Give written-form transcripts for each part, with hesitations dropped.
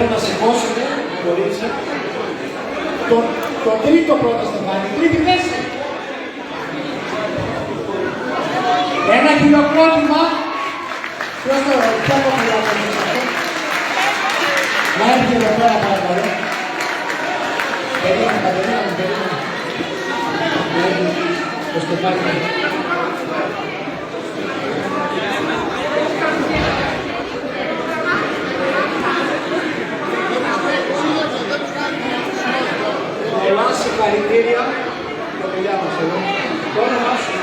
Θέλω να σηκώσετε, μπορείτε, το τρίτο πρώτο στεφάνι, τρίτη θέση. Ένα χειροκρότημα. Ποιος το χειροκρότημα αυτό? Να έρθει εδώ πέρα παρακαλώ. Περίμενε, περίμενε. Το στεφάνι. Πολλά συγχαρητήρια για το παιδιά μας εδώ. Το όνομά σου.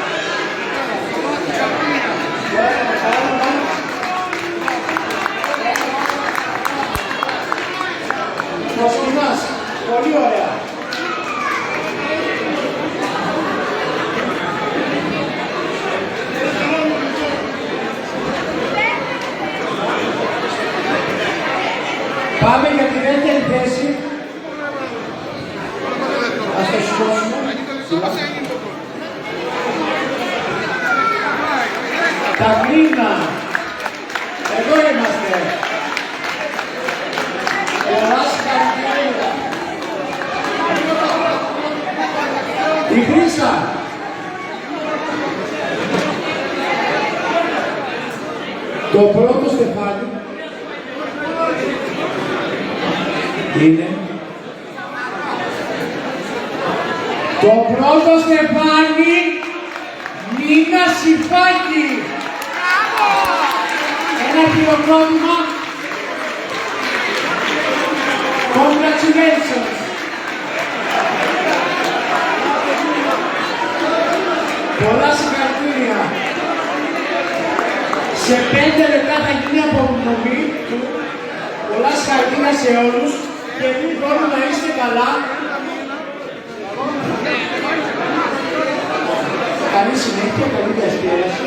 Μοσκινάς, πολύ ωραία. Πάμε για τη δεύτερη θέση. Ας το σηκώσουμε. Τα μήνα. Εδώ είμαστε. Πολλά συγχαρητήρια. Η Χρύσα. Το πρώτο στεφάνι είναι το πρώτο στεφάνι Νίνα Σιφάκη. Ένα χειροκρότημα. Congratulations. Πολλά συγχαρητήρια. Σε 5 λεπτά θα γίνει απομονή του. Πολλά συγχαρητήρια σε όλους και μην μπορούν να είστε καλά. Καλή συνέχεια, καλή διασκέδαση.